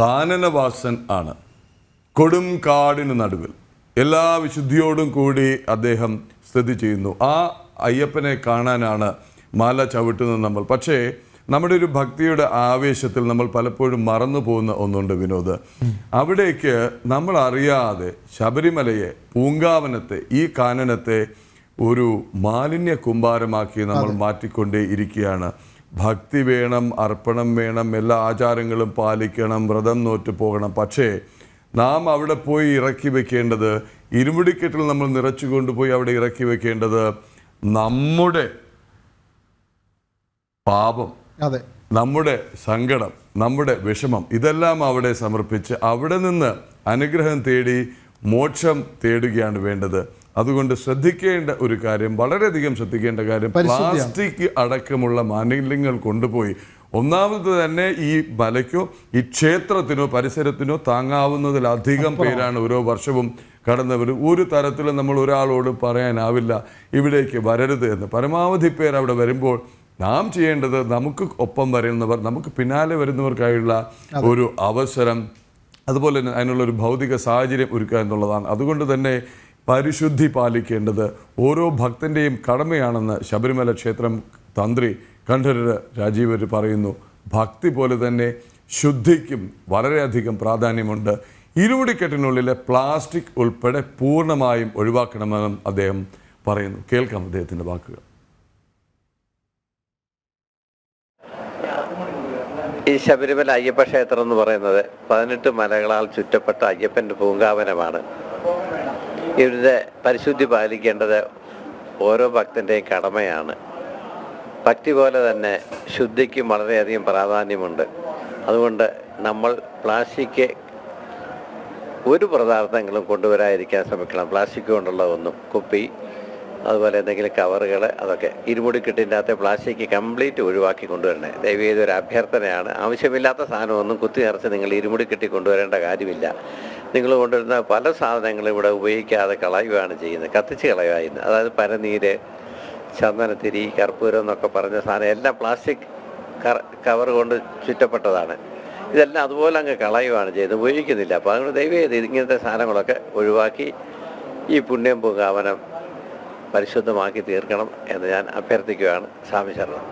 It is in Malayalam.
കാനനവാസൻ ആണ്. കൊടും കാടിന് നടുവിൽ എല്ലാ വിശുദ്ധിയോടും കൂടി അദ്ദേഹം സ്ഥിതി ചെയ്യുന്നു. ആ അയ്യപ്പനെ കാണാനാണ് മല ചവിട്ടുന്നത് നമ്മൾ. പക്ഷേ നമ്മുടെ ഒരു ഭക്തിയുടെ ആവേശത്തിൽ നമ്മൾ പലപ്പോഴും മറന്നു പോകുന്ന ഒന്നുണ്ട് വിനോദ്. അവിടേക്ക് നമ്മൾ അറിയാതെ ശബരിമലയെ, പൂങ്കാവനത്തെ, ഈ കാനനത്തെ ഒരു മാലിന്യ കുമ്പാരമാക്കി നമ്മൾ മാറ്റിക്കൊണ്ടേ ഇരിക്കുകയാണ്. ഭക്തി വേണം, അർപ്പണം വേണം, എല്ലാ ആചാരങ്ങളും പാലിക്കണം, വ്രതം നോറ്റ് പോകണം. പക്ഷേ നാം അവിടെ പോയി ഇറക്കി വെക്കേണ്ടത്, ഇരുമുടിക്കെട്ടിൽ നമ്മൾ നിറച്ചു കൊണ്ടുപോയി അവിടെ ഇറക്കി വെക്കേണ്ടത് നമ്മുടെ പാപം, നമ്മുടെ സങ്കടം, നമ്മുടെ വിഷമം, ഇതെല്ലാം അവിടെ സമർപ്പിച്ച് അവിടെ നിന്ന് അനുഗ്രഹം തേടി മോക്ഷം തേടുകയാണ് വേണ്ടത്. അതുകൊണ്ട് ശ്രദ്ധിക്കേണ്ട ഒരു കാര്യം, വളരെയധികം ശ്രദ്ധിക്കേണ്ട കാര്യം, പ്ലാസ്റ്റിക് അടക്കമുള്ള മാലിന്യങ്ങൾ കൊണ്ടുപോയി ഒന്നാമത് തന്നെ ഈ മലയ്ക്കോ ഈ ക്ഷേത്രത്തിനോ പരിസരത്തിനോ താങ്ങാവുന്നതിലധികം പേരാണ് ഓരോ വർഷവും കടന്നവർ. ഒരു തരത്തിലും നമ്മൾ ഒരാളോട് പറയാനാവില്ല ഇവിടേക്ക് വരരുത് എന്ന്. പരമാവധി പേർ അവിടെ വരുമ്പോൾ നാം ചെയ്യേണ്ടത് നമുക്ക് ഒപ്പം വരുന്നവർ, നമുക്ക് പിന്നാലെ വരുന്നവർക്കായുള്ള ഒരു അവസരം, അതുപോലെ തന്നെ അതിനുള്ളൊരു ഭൗതിക സാഹചര്യം ഒരുക്കുക എന്നുള്ളതാണ്. അതുകൊണ്ട് തന്നെ പരിശുദ്ധി പാലിക്കേണ്ടത് ഓരോ ഭക്തൻ്റെയും കടമയാണെന്ന് ശബരിമല ക്ഷേത്രം തന്ത്രി കണ്ഠരര് രാജീവര് പറയുന്നു. ഭക്തി പോലെ തന്നെ ശുദ്ധിക്കും വളരെയധികം പ്രാധാന്യമുണ്ട്. ഇരുമുടിക്കെട്ടിനുള്ളിലെ പ്ലാസ്റ്റിക് ഉൾപ്പെടെ പൂർണ്ണമായും ഒഴിവാക്കണമെന്നും അദ്ദേഹം പറയുന്നു. കേൾക്കാം അദ്ദേഹത്തിൻ്റെ വാക്കുകൾ. ഈ ശബരിമല അയ്യപ്പ ക്ഷേത്രം എന്ന് പറയുന്നത് 18 മലകളാൽ ചുറ്റപ്പെട്ട അയ്യപ്പൻ്റെ പൂങ്കാവനമാണ്. ഇവരുടെ പരിശുദ്ധി പാലിക്കേണ്ടത് ഓരോ ഭക്തൻ്റെയും കടമയാണ്. ഭക്തി പോലെ തന്നെ ശുദ്ധിക്കും വളരെയധികം പ്രാധാന്യമുണ്ട്. അതുകൊണ്ട് നമ്മൾ പ്ലാസ്റ്റിക് ഒരു പദാർത്ഥങ്ങളും കൊണ്ടുവരാതിരിക്കാൻ ശ്രമിക്കണം. പ്ലാസ്റ്റിക് കൊണ്ടുള്ള ഒന്നും, കുപ്പി, അതുപോലെ എന്തെങ്കിലും കവറുകൾ, അതൊക്കെ ഇരുമുടിക്കെട്ടിൻ്റെ അകത്തെ പ്ലാസ്റ്റിക് കംപ്ലീറ്റ് ഒഴിവാക്കി കൊണ്ടുവരണേ. ദയവേത് ഒരു അഭ്യർത്ഥനയാണ്. ആവശ്യമില്ലാത്ത സാധനമൊന്നും കുത്തി നിറച്ച് നിങ്ങൾ ഇരുമുടിക്കെട്ടി കൊണ്ടുവരേണ്ട കാര്യമില്ല. നിങ്ങൾ കൊണ്ടുവരുന്ന പല സാധനങ്ങളും ഇവിടെ ഉപയോഗിക്കാതെ കളയുകയാണ് ചെയ്യുന്നത്, കത്തിച്ച് കളയുകയാണ്. അതായത് പരനീര്, ചന്ദനത്തിരി, കർപ്പൂരം എന്നൊക്കെ പറഞ്ഞ സാധനം എല്ലാം പ്ലാസ്റ്റിക് കവർ കൊണ്ട് ചുറ്റപ്പെട്ടതാണ്. ഇതെല്ലാം അതുപോലെ അങ്ങ് കളയുകയാണ് ചെയ്യുന്നത്, ഉപയോഗിക്കുന്നില്ല. അപ്പോൾ അതുകൊണ്ട് ദയവേത് ഇങ്ങനത്തെ സാധനങ്ങളൊക്കെ ഒഴിവാക്കി ഈ പുണ്യം പൂങ്കാവനം പരിശുദ്ധമാക്കി തീർക്കണം എന്ന് ഞാൻ അഭ്യർത്ഥിക്കുകയാണ്. സ്വാമി ശരണം.